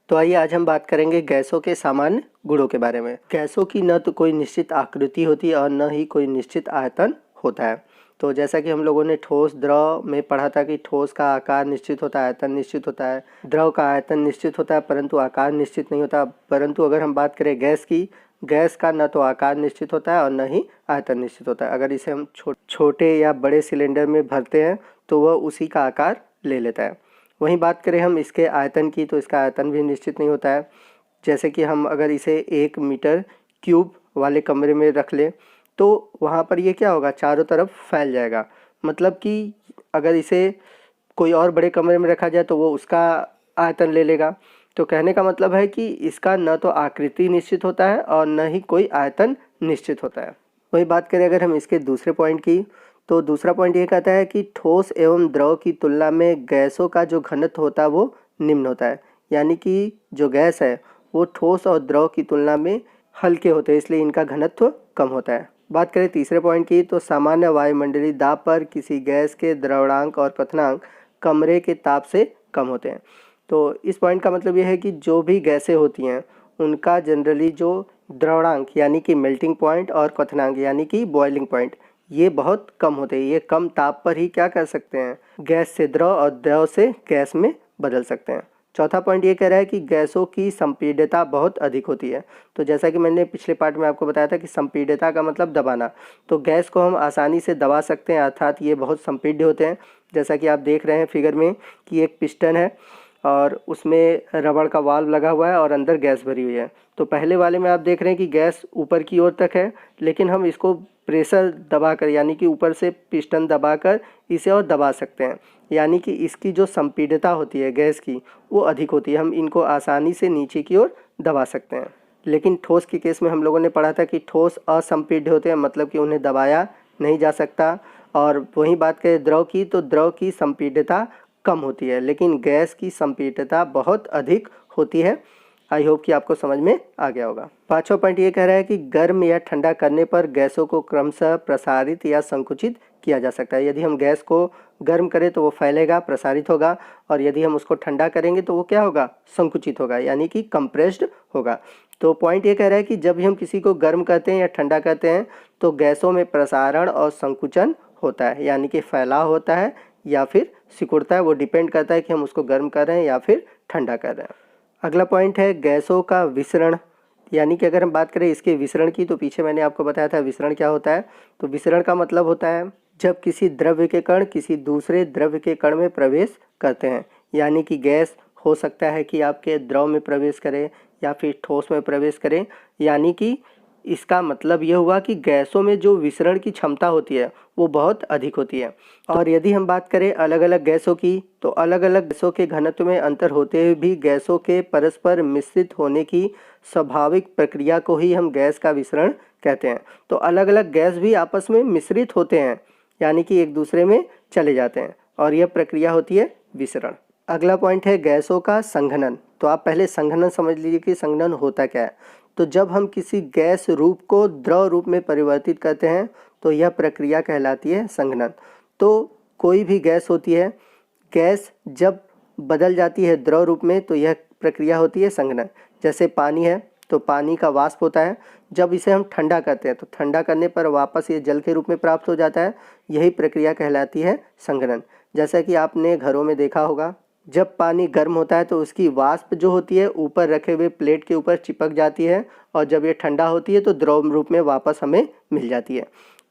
तो आइए आज हम बात करेंगे गैसों के सामान्य गुणों के बारे में। गैसों की न तो कोई निश्चित आकृति होती है और न ही कोई निश्चित आयतन होता है। तो जैसा कि हम लोगों ने ठोस द्रव में पढ़ा था कि ठोस का आकार निश्चित होता है, आयतन निश्चित होता है, द्रव का आयतन निश्चित होता है परंतु आकार निश्चित नहीं होता। परंतु अगर हम बात करें गैस की, गैस का न तो आकार निश्चित होता है और न ही आयतन निश्चित होता है। अगर इसे हम छोटे या बड़े सिलेंडर में भरते हैं तो वह उसी का आकार ले लेता है। वहीं बात करें हम इसके आयतन की, तो इसका आयतन भी निश्चित नहीं होता है। जैसे कि हम अगर इसे 1 मीटर क्यूब वाले कमरे में रख लें तो वहाँ पर ये क्या होगा, चारों तरफ फैल जाएगा। मतलब कि अगर इसे कोई और बड़े कमरे में रखा जाए तो वो उसका आयतन ले लेगा। तो कहने का मतलब है कि इसका न तो आकृति निश्चित होता है और न ही कोई आयतन निश्चित होता है। वही बात करें अगर हम इसके दूसरे पॉइंट की, तो दूसरा पॉइंट ये कहता है कि ठोस एवं द्रव की तुलना में गैसों का जो घनत्व होता है वो निम्न होता है। यानी कि जो गैस है वो ठोस और द्रव की तुलना में हल्के होते हैं, इसलिए इनका घनत्व कम होता है। बात करें तीसरे पॉइंट की, तो सामान्य वायुमंडलीय दाब पर किसी गैस के द्रवणांक और क्वथनांक कमरे के ताप से कम होते हैं। तो इस पॉइंट का मतलब ये है कि जो भी गैसें होती हैं उनका जनरली जो द्रवणांक यानी कि मेल्टिंग पॉइंट और क्वथनांक यानी कि बॉइलिंग पॉइंट ये बहुत कम होते हैं। ये कम ताप पर ही क्या कर सकते हैं, गैस से द्रव और द्रव से गैस में बदल सकते हैं। चौथा पॉइंट ये कह रहा है कि गैसों की संपीड्यता बहुत अधिक होती है। तो जैसा कि मैंने पिछले पार्ट में आपको बताया था कि संपीड्यता का मतलब दबाना, तो गैस को हम आसानी से दबा सकते हैं, अर्थात ये बहुत संपीड्य होते हैं। जैसा कि आप देख रहे हैं फिगर में कि एक पिस्टन है और उसमें रबड़ का वाल्व लगा हुआ है और अंदर गैस भरी हुई है। तो पहले वाले में आप देख रहे हैं कि गैस ऊपर की ओर तक है, लेकिन हम इसको प्रेशर दबाकर यानी कि ऊपर से पिस्टन दबाकर इसे और दबा सकते हैं। यानी कि इसकी जो संपीड्यता होती है गैस की वो अधिक होती है, हम इनको आसानी से नीचे की ओर दबा सकते हैं। लेकिन ठोस के केस में हम लोगों ने पढ़ा था कि ठोस असंपीड्य होते हैं, मतलब कि उन्हें दबाया नहीं जा सकता। और वहीं बात करें द्रव की, तो द्रव की संपीड्यता कम होती है लेकिन गैस की संपीड्यता बहुत अधिक होती है। आई होप कि आपको समझ में आ गया होगा। पांचवा पॉइंट ये कह रहा है कि गर्म या ठंडा करने पर गैसों को क्रमशः प्रसारित या संकुचित किया जा सकता है। यदि हम गैस को गर्म करें तो वो फैलेगा, प्रसारित होगा, और यदि हम उसको ठंडा करेंगे तो वो क्या होगा, संकुचित होगा यानी कि कंप्रेस्ड होगा। तो पॉइंट ये कह रहा है कि जब भी हम किसी को गर्म करते हैं या ठंडा करते हैं तो गैसों में प्रसारण और संकुचन होता है, यानी कि फैलाव होता है या फिर सिकुड़ता है। वो डिपेंड करता है कि हम उसको गर्म कर रहे हैं या फिर ठंडा कर रहे हैं। अगला पॉइंट है गैसों का विसरण, यानी कि अगर हम बात करें इसके विसरण की, तो पीछे मैंने आपको बताया था विसरण क्या होता है। तो विसरण का मतलब होता है जब किसी द्रव्य के कण किसी दूसरे द्रव्य के कण में प्रवेश करते हैं। यानी कि गैस हो सकता है कि आपके द्रव में प्रवेश करे या फिर ठोस में प्रवेश करें। यानी कि इसका मतलब यह हुआ कि गैसों में जो विसरण की क्षमता होती है वो बहुत अधिक होती है। और यदि हम बात करें अलग अलग गैसों की, तो अलग अलग गैसों के घनत्व में अंतर होते हुए भी गैसों के परस्पर मिश्रित होने की स्वाभाविक प्रक्रिया को ही हम गैस का विसरण कहते हैं। तो अलग अलग गैस भी आपस में मिश्रित होते हैं, यानी कि एक दूसरे में चले जाते हैं, और यह प्रक्रिया होती है विसरण। अगला पॉइंट है गैसों का संघनन। तो आप पहले संघनन समझ लीजिए कि संघनन होता क्या है। तो जब हम किसी गैस रूप को द्रव रूप में परिवर्तित करते हैं तो यह प्रक्रिया कहलाती है संघनन। तो कोई भी गैस होती है, गैस जब बदल जाती है द्रव रूप में तो यह प्रक्रिया होती है संघनन। जैसे पानी है तो पानी का वाष्प होता है, जब इसे हम ठंडा करते हैं तो ठंडा करने पर वापस ये जल के रूप में प्राप्त हो जाता है, यही प्रक्रिया कहलाती है संघनन। जैसा कि आपने घरों में देखा होगा, जब पानी गर्म होता है तो उसकी वाष्प जो होती है ऊपर रखे हुए प्लेट के ऊपर चिपक जाती है, और जब ये ठंडा होती है तो द्रव रूप में वापस हमें मिल जाती है।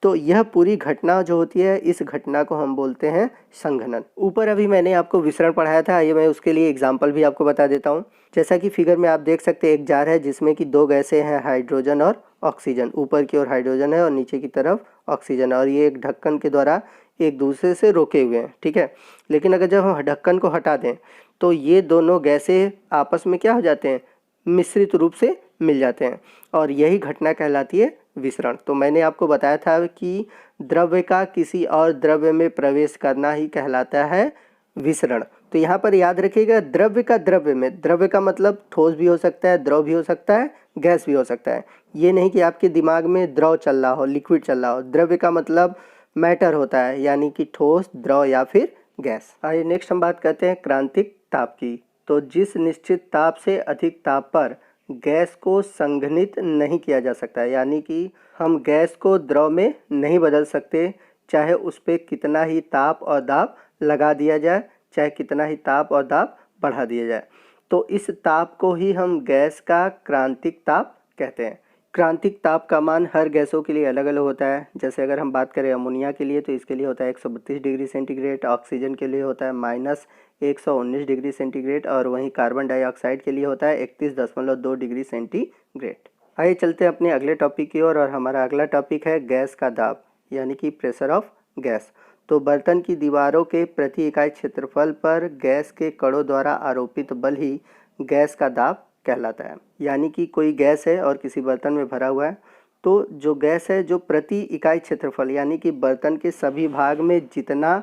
तो यह पूरी घटना जो होती है, इस घटना को हम बोलते हैं संघनन। ऊपर अभी मैंने आपको विसरण पढ़ाया था, ये मैं उसके लिए एग्जाम्पल भी आपको बता देता हूँ। जैसा कि फिगर में आप देख सकते हैं एक जार है जिसमें कि दो गैसें हैं, हाइड्रोजन और ऑक्सीजन। ऊपर की ओर हाइड्रोजन है और नीचे की तरफ ऑक्सीजन, और ये एक ढक्कन के द्वारा एक दूसरे से रोके हुए हैं, ठीक है। लेकिन अगर जब हम ढक्कन को हटा दें तो ये दोनों गैसें आपस में क्या हो जाते हैं, मिश्रित रूप से मिल जाते हैं, और यही घटना कहलाती है विसरण। तो मैंने आपको बताया था कि द्रव्य का किसी और द्रव्य में प्रवेश करना ही कहलाता है विसरण। तो यहाँ पर याद रखिएगा, द्रव्य का द्रव्य में, द्रव्य का मतलब ठोस भी हो सकता है, द्रव भी हो सकता है, गैस भी हो सकता है। ये नहीं कि आपके दिमाग में द्रव चल रहा हो, लिक्विड चल रहा हो। द्रव्य का मतलब मैटर होता है, यानी कि ठोस, द्रव या फिर गैस। आइए नेक्स्ट हम बात करते हैं क्रांतिक ताप की। तो जिस निश्चित ताप से अधिक ताप पर गैस को संघनित नहीं किया जा सकता, यानी कि हम गैस को द्रव में नहीं बदल सकते, चाहे उस पर कितना ही ताप और दाब लगा दिया जाए, चाहे कितना ही ताप और दाब बढ़ा दिया जाए। तो इस ताप को ही हम गैस का क्रांतिक ताप कहते हैं। क्रांतिक ताप का मान हर गैसों के लिए अलग अलग होता है। जैसे अगर हम बात करें अमोनिया के लिए तो इसके लिए होता है 132 डिग्री सेंटीग्रेड, ऑक्सीजन के लिए होता है -119 डिग्री सेंटीग्रेड और वहीं कार्बन डाइऑक्साइड के लिए होता है 31.2 डिग्री सेंटीग्रेड। आइए चलते हैं अपने अगले टॉपिक की ओर और हमारा अगला टॉपिक है गैस का दाब यानी कि प्रेशर ऑफ गैस। तो बर्तन की दीवारों के प्रति इकाई क्षेत्रफल पर गैस के कणों द्वारा आरोपित बल ही गैस का दाब कहलाता है। यानी कि कोई गैस है और किसी बर्तन में भरा हुआ है, तो जो गैस है जो प्रति इकाई क्षेत्रफल यानी कि बर्तन के सभी भाग में जितना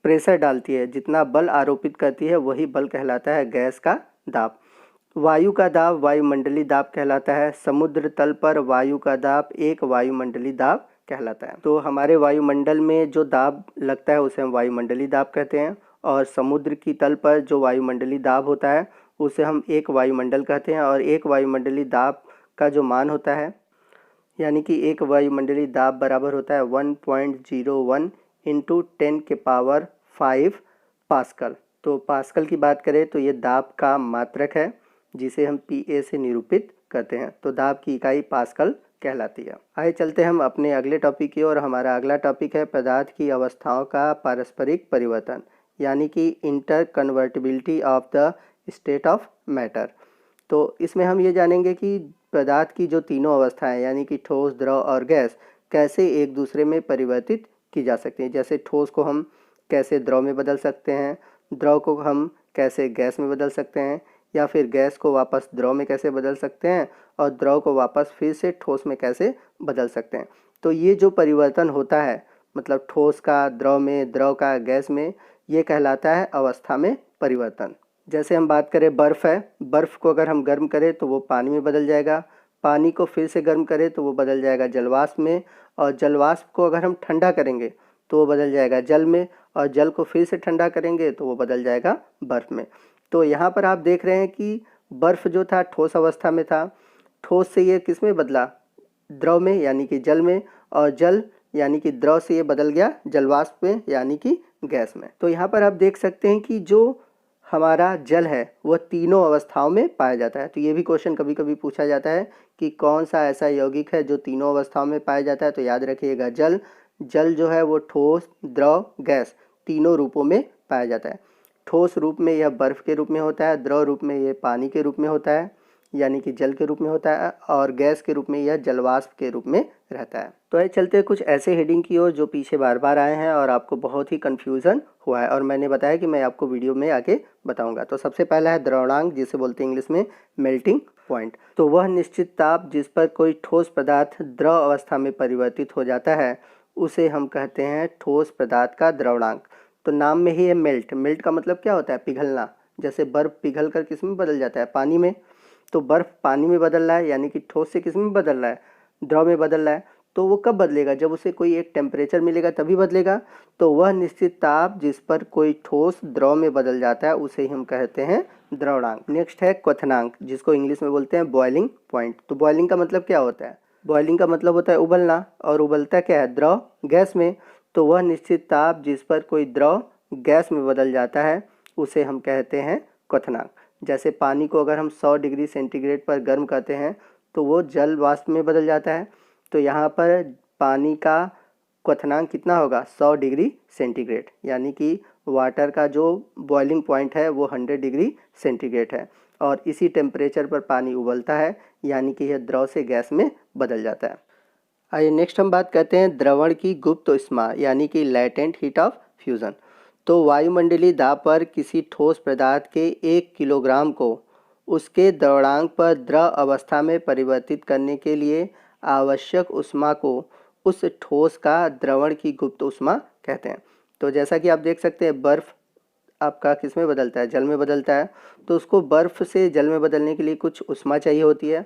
प्रेशर डालती है, जितना बल आरोपित करती है, वही बल कहलाता है गैस का दाब। वायु का दाब वायुमंडलीय दाब कहलाता है। समुद्र तल पर वायु का दाब एक वायुमंडलीय दाब कहलाता है। तो हमारे वायुमंडल में जो दाब लगता है उसे हम वायुमंडलीय दाब कहते हैं और समुद्र की तल पर जो वायुमंडलीय दाब होता है उसे हम एक वायुमंडल कहते हैं। और एक वायुमंडलीय दाब का जो मान होता है यानी कि एक वायुमंडलीय दाब बराबर होता है 1.01 इंटू 10 के पावर 5 पास्कल। तो पास्कल की बात करें तो ये दाब का मात्रक है जिसे हम PA से निरूपित करते हैं। तो दाब की इकाई पास्कल कहलाती है। आइए चलते हैं हम अपने अगले टॉपिक की ओर। हमारा अगला टॉपिक है पदार्थ की अवस्थाओं का पारस्परिक परिवर्तन यानी कि inter convertibility of the state of matter. तो इसमें हम ये जानेंगे कि पदार्थ की जो तीनों अवस्थाएं यानी कि ठोस, द्रव और गैस कैसे एक दूसरे में परिवर्तित की जा सकती हैं। जैसे ठोस को हम कैसे द्रव में बदल सकते हैं, द्रव को हम कैसे गैस में बदल सकते हैं, या फिर गैस को वापस द्रव में कैसे बदल सकते हैं और द्रव को वापस फिर से ठोस में कैसे बदल सकते हैं। तो ये जो परिवर्तन होता है मतलब ठोस का द्रव में, द्रव का गैस में, ये कहलाता है अवस्था में परिवर्तन। जैसे हम बात करें बर्फ़ है, बर्फ़ को अगर हम गर्म करें तो वो पानी में बदल जाएगा, पानी को फिर से गर्म करें तो वो बदल जाएगा जलवाष्प में, और जलवाष्प को अगर हम ठंडा करेंगे तो वो बदल जाएगा जल में, और जल को फिर से ठंडा करेंगे तो वो बदल जाएगा बर्फ़ में। तो यहाँ पर आप देख रहे हैं कि बर्फ़ जो था ठोस अवस्था में था, ठोस से ये किस में बदला, द्रव में यानी कि जल में, और जल यानी कि द्रव से ये बदल गया जलवाष्प में यानी कि गैस में। तो यहाँ पर आप देख सकते हैं कि जो हमारा जल है वह तीनों अवस्थाओं में पाया जाता है। तो ये भी क्वेश्चन कभी कभी पूछा जाता है कि कौन सा ऐसा यौगिक है जो तीनों अवस्थाओं में पाया जाता है। तो याद रखिएगा जल। जल जो है वो ठोस, द्रव, गैस तीनों रूपों में पाया जाता है। ठोस रूप में यह बर्फ़ के रूप में होता है, द्रव रूप में यह पानी के रूप में होता है यानी कि जल के रूप में होता है, और गैस के रूप में यह जलवाष्प के रूप में रहता है। तो ये चलते हैं कुछ ऐसे हेडिंग की ओर जो पीछे बार बार आए हैं और आपको बहुत ही कन्फ्यूज़न हुआ है, और मैंने बताया कि मैं आपको वीडियो में आगे बताऊंगा। तो सबसे पहला है द्रवणांक, जिसे बोलते हैं इंग्लिश में मेल्टिंग पॉइंट। तो वह निश्चित ताप जिस पर कोई ठोस पदार्थ द्रव अवस्था में परिवर्तित हो जाता है उसे हम कहते हैं ठोस पदार्थ का द्रवणांक। तो नाम में ही है मेल्ट। मेल्ट का मतलब क्या होता है, पिघलना। जैसे बर्फ़ पिघल कर किस में बदल जाता है, पानी में। तो बर्फ़ पानी में बदल रहा है यानी कि ठोस से किस में बदल रहा है, द्रव में बदल रहा है। तो वो कब बदलेगा, जब उसे कोई एक टेम्परेचर मिलेगा तभी बदलेगा। तो वह निश्चित ताप जिस पर कोई ठोस द्रव में बदल जाता है उसे ही हम कहते हैं द्रवणांक। नेक्स्ट है क्वथनांक, जिसको इंग्लिश में बोलते हैं बॉइलिंग पॉइंट। तो बॉइलिंग का मतलब क्या होता है, बॉइलिंग का मतलब होता है उबलना, और उबलता क्या है, द्रव गैस में। तो वह निश्चित ताप जिस पर कोई द्रव गैस में बदल जाता है उसे हम कहते हैं क्वथनांक। जैसे पानी को अगर हम 100 डिग्री सेंटीग्रेड पर गर्म करते हैं तो वो जल वाष्प में बदल जाता है। तो यहाँ पर पानी का क्वथनांक कितना होगा, 100 डिग्री सेंटीग्रेड, यानी कि वाटर का जो बॉइलिंग पॉइंट है वो 100 डिग्री सेंटीग्रेड है, और इसी टेम्परेचर पर पानी उबलता है यानी कि यह द्रव से गैस में बदल जाता है। आइए नेक्स्ट हम बात करते हैं द्रवण की गुप्त ऊष्मा यानी कि लैटेंट हीट ऑफ फ्यूज़न। तो वायुमंडलीय दाब पर किसी ठोस पदार्थ के 1 किलोग्राम को उसके द्रवणांक पर द्रव अवस्था में परिवर्तित करने के लिए आवश्यक ऊष्मा को उस ठोस का द्रवण की गुप्त ऊष्मा कहते हैं। तो जैसा कि आप देख सकते हैं बर्फ़ आपका किस में बदलता है, जल में बदलता है। तो उसको बर्फ़ से जल में बदलने के लिए कुछ ऊष्मा चाहिए होती है।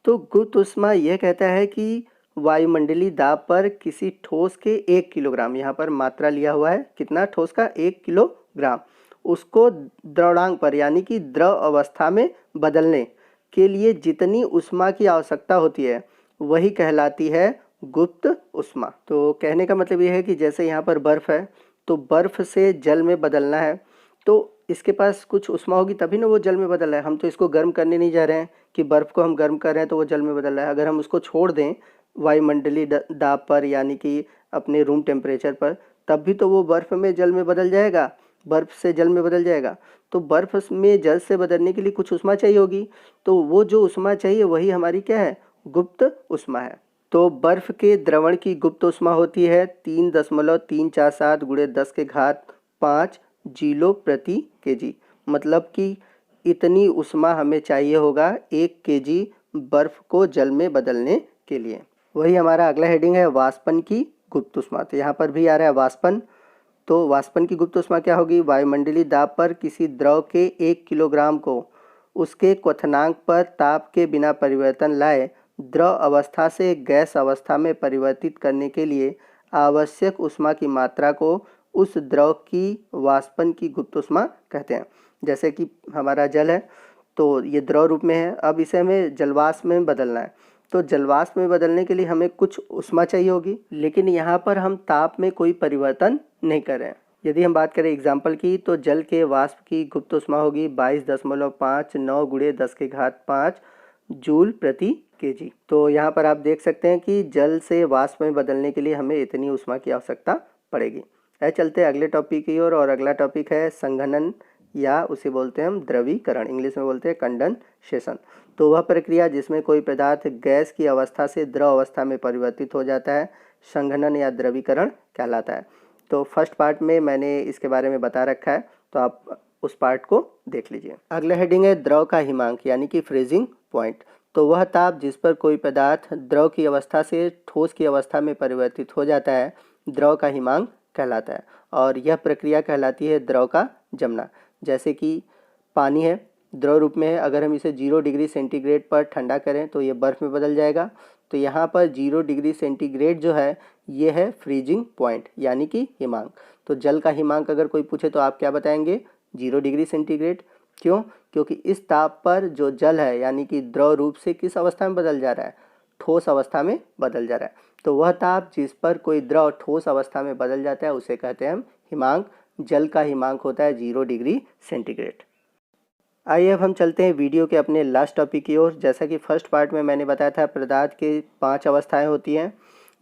तो गुप्त ऊष्मा यह कहता है कि वायुमंडलीय दाब पर किसी ठोस के 1 किलोग्राम, यहाँ पर मात्रा लिया हुआ है कितना, ठोस का 1 किलोग्राम, उसको द्रवणांक पर यानी कि द्रव अवस्था में बदलने के लिए जितनी ऊष्मा की आवश्यकता होती है वही कहलाती है गुप्त ऊष्मा। तो कहने का मतलब ये है कि जैसे यहाँ पर बर्फ़ है तो बर्फ़ से जल में बदलना है तो इसके पास कुछ ऊष्मा होगी तभी ना वो जल में बदल रहा है। हम तो इसको गर्म करने नहीं जा रहे हैं कि बर्फ़ को हम गर्म कर रहे हैं तो वो जल में बदल रहा है। अगर हम उसको छोड़ दें वायुमंडलीय दाब पर यानी कि अपने रूम टेम्परेचर पर, तब भी तो वो बर्फ़ में जल में बदल जाएगा, बर्फ़ से जल में बदल जाएगा। तो बर्फ़ में जल से बदलने के लिए कुछ ऊष्मा चाहिए होगी, तो वो जो ऊष्मा चाहिए वही हमारी क्या है, गुप्त ऊष्मा है। तो बर्फ़ के द्रवण की गुप्त ऊष्मा होती है 3.347 गुणे 10 के घात 5 जीलो प्रति केजी। मतलब कि इतनी ऊष्मा हमें चाहिए होगा 1 केजी बर्फ़ को जल में बदलने के लिए। वही हमारा अगला हेडिंग है वाष्पन की गुप्त ऊष्मा। तो यहाँ पर भी आ रहा है वाष्पन। तो वाष्पन की गुप्त ऊष्मा क्या होगी, वायुमंडलीय दाब पर किसी द्रव के 1 किलोग्राम को उसके क्वथनांक पर ताप के बिना परिवर्तन लाए द्रव अवस्था से गैस अवस्था में परिवर्तित करने के लिए आवश्यक ऊष्मा की मात्रा को उस द्रव की वाष्पन की गुप्त ऊष्मा कहते हैं। जैसे कि हमारा जल है तो ये द्रव रूप में है, अब इसे हमें जलवाष्प में बदलना है। तो जलवाष्प में बदलने के लिए हमें कुछ ऊष्मा चाहिए होगी, लेकिन यहाँ पर हम ताप में कोई परिवर्तन नहीं कर रहे हैं। यदि हम बात करें एग्जाम्पल की तो जल के वाष्प की गुप्त ऊष्मा होगी 22.59 गुणे 10 के घात 5 जूल प्रति केजी। तो यहाँ पर आप देख सकते हैं कि जल से वाष्प में बदलने के लिए हमें इतनी ऊष्मा की आवश्यकता पड़ेगी। चलते हैं अगले टॉपिक की ओर, और अगला टॉपिक है संघनन या उसे बोलते हैं हम द्रवीकरण, इंग्लिश में बोलते हैं कंडेंसेशन। तो वह प्रक्रिया जिसमें कोई पदार्थ गैस की अवस्था से द्रव अवस्था में परिवर्तित हो जाता है संघनन या द्रवीकरण कहलाता है। तो फर्स्ट पार्ट में मैंने इसके बारे में बता रखा है, तो आप उस पार्ट को देख लीजिए। अगला हेडिंग है द्रव का हिमांक यानी कि फ्रीजिंग पॉइंट। तो वह ताप जिस पर कोई पदार्थ द्रव की अवस्था से ठोस की अवस्था में परिवर्तित हो जाता है द्रव का हिमांक कहलाता है, और यह प्रक्रिया कहलाती है द्रव का जमना। जैसे कि पानी है, द्रव रूप में है, अगर हम इसे 0 डिग्री सेंटीग्रेड पर ठंडा करें तो ये बर्फ़ में बदल जाएगा। तो यहाँ पर 0 डिग्री सेंटीग्रेड जो है ये है फ्रीजिंग पॉइंट यानी कि हिमांक। तो जल का हिमांक अगर कोई पूछे तो आप क्या बताएंगे, 0 डिग्री सेंटीग्रेड। क्यों? क्योंकि इस ताप पर जो जल है यानी कि द्रव रूप से किस अवस्था में बदल जा रहा है, ठोस अवस्था में बदल जा रहा है। तो वह ताप जिस पर कोई द्रव ठोस अवस्था में बदल जाता है उसे कहते हैं हम हिमांक। जल का हिमांक होता है 0 डिग्री सेंटीग्रेड। आइए अब हम चलते हैं वीडियो के अपने लास्ट टॉपिक की ओर। जैसा कि फर्स्ट पार्ट में मैंने बताया था पदार्थ के 5 अवस्थाएं होती हैं,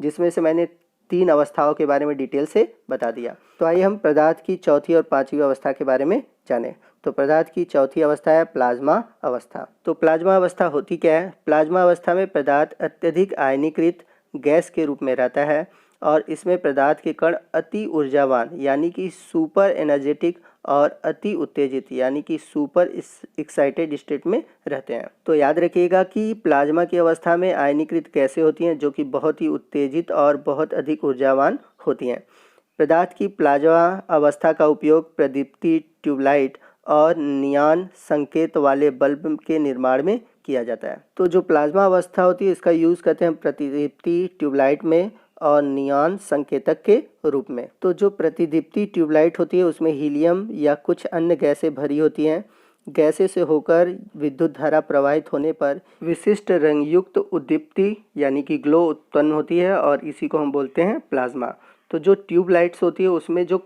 जिसमें से मैंने 3 अवस्थाओं के बारे में डिटेल से बता दिया। तो आइए हम पदार्थ की चौथी और पांचवी अवस्था के बारे में जानें। तो पदार्थ की चौथी अवस्था है प्लाज्मा अवस्था। तो प्लाज्मा अवस्था होती क्या है? प्लाज्मा अवस्था में पदार्थ अत्यधिक आयनीकृत गैस के रूप में रहता है और इसमें पदार्थ के कण अति ऊर्जावान यानी कि सुपर एनर्जेटिक और अति उत्तेजित यानी कि सुपर एक्साइटेड स्टेट में रहते हैं। तो याद रखिएगा कि प्लाज्मा की अवस्था में आयनीकृत गैसें होती हैं जो कि बहुत ही उत्तेजित और बहुत अधिक ऊर्जावान होती हैं। पदार्थ की प्लाज्मा अवस्था का उपयोग प्रदीप्ति, ट्यूबलाइट और नियॉन संकेत वाले बल्ब के निर्माण में किया जाता है। तो जो प्लाज्मा अवस्था होती है इसका यूज़ करते हैं प्रतिदीप्ति ट्यूबलाइट में और नियॉन संकेतक के रूप में। तो जो प्रतिदीप्ति ट्यूबलाइट होती है उसमें हीलियम या कुछ अन्य गैसें भरी होती हैं। गैसें से होकर विद्युत धारा प्रवाहित होने पर विशिष्ट रंगयुक्त उद्दीप्ति यानी कि ग्लो उत्पन्न होती है और इसी को हम बोलते हैं प्लाज्मा। तो जो ट्यूबलाइट्स होती है उसमें जो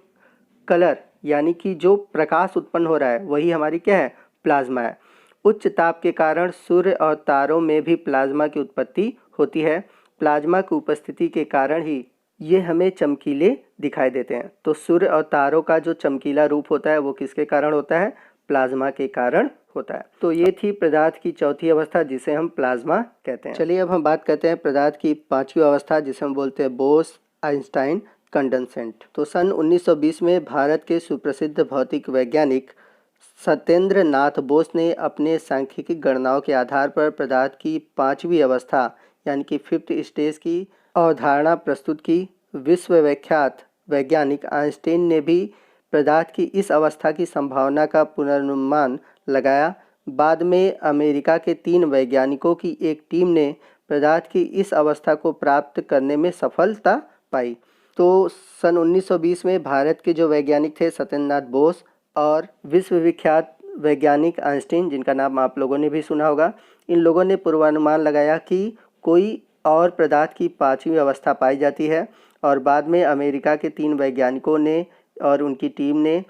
कलर यानी कि जो प्रकाश उत्पन्न हो रहा है वही हमारी क्या है, प्लाज्मा है। उच्च ताप के कारण सूर्य और तारों में भी प्लाज्मा की उत्पत्ति होती है। प्लाज्मा की उपस्थिति के कारण ही ये हमें चमकीले दिखाई देते हैं। तो सूर्य और तारों का जो चमकीला रूप होता है वो किसके कारण होता है, प्लाज्मा के कारण होता है। तो ये थी पदार्थ की चौथी अवस्था जिसे हम प्लाज्मा कहते हैं। चलिए अब हम बात करते हैं पदार्थ की पांचवी अवस्था जिसे हम बोलते हैं बोस आइंस्टाइन कंडेंसेट। तो सन 1920 में भारत के सुप्रसिद्ध भौतिक वैज्ञानिक सत्येंद्र नाथ बोस ने अपने सांख्यिकी गणनाओं के आधार पर पदार्थ की पांचवी अवस्था यानी कि 5th स्टेज की अवधारणा प्रस्तुत की। विश्व विख्यात वैज्ञानिक आइंस्टाइन ने भी पदार्थ की इस अवस्था की संभावना का पुनर्नुमान लगाया। बाद में अमेरिका के 3 वैज्ञानिकों की एक टीम ने पदार्थ की इस अवस्था को प्राप्त करने में सफलता पाई। तो सन 1920 में भारत के जो वैज्ञानिक थे सत्येंद्र नाथ बोस, और विश्वविख्यात वैज्ञानिक आइंस्टीन, जिनका नाम आप लोगों ने भी सुना होगा, इन लोगों ने पूर्वानुमान लगाया कि कोई और पदार्थ की 5वीं अवस्था पाई जाती है। और बाद में अमेरिका के 3 वैज्ञानिकों ने और उनकी टीम ने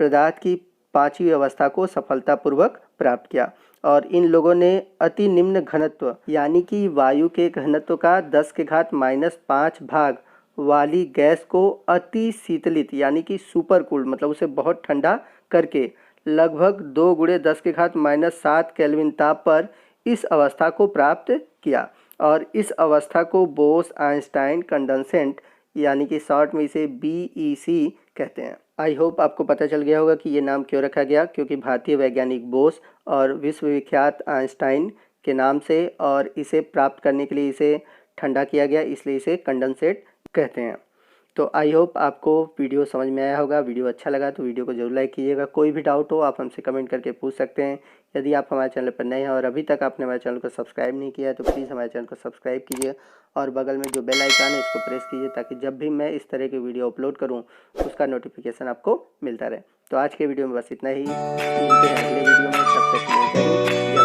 पदार्थ की 5वीं अवस्था को सफलतापूर्वक प्राप्त किया। और इन लोगों ने अति निम्न घनत्व यानी कि वायु के घनत्व का 10⁻⁻5 भाग वाली गैस को अति शीतलित यानी कि सुपर कूल्ड, मतलब उसे बहुत ठंडा करके लगभग 2 × 10⁻⁷ केल्विन ताप पर इस अवस्था को प्राप्त किया। और इस अवस्था को बोस आइंस्टाइन कंडेंसेट यानी कि शॉर्ट में इसे BEC कहते हैं। आई होप आपको पता चल गया होगा कि ये नाम क्यों रखा गया, क्योंकि भारतीय वैज्ञानिक बोस और विश्वविख्यात आइंस्टाइन के नाम से, और इसे प्राप्त करने के लिए इसे ठंडा किया गया, इसलिए इसे कंडेंसेट कहते हैं। तो आई होप आपको वीडियो समझ में आया होगा। वीडियो अच्छा लगा तो वीडियो को जरूर लाइक कीजिएगा। कोई भी डाउट हो आप हमसे कमेंट करके पूछ सकते हैं। यदि आप हमारे चैनल पर नए हैं और अभी तक आपने हमारे चैनल को सब्सक्राइब नहीं किया है तो प्लीज़ हमारे चैनल को सब्सक्राइब कीजिए और बगल में जो बेल आइकन है इसको प्रेस कीजिए, ताकि जब भी मैं इस तरह की वीडियो अपलोड करूँ उसका नोटिफिकेशन आपको मिलता रहे। तो आज के वीडियो में बस इतना ही। मिलते हैं अगले वीडियो में, तब तक के लिए जय हिंद।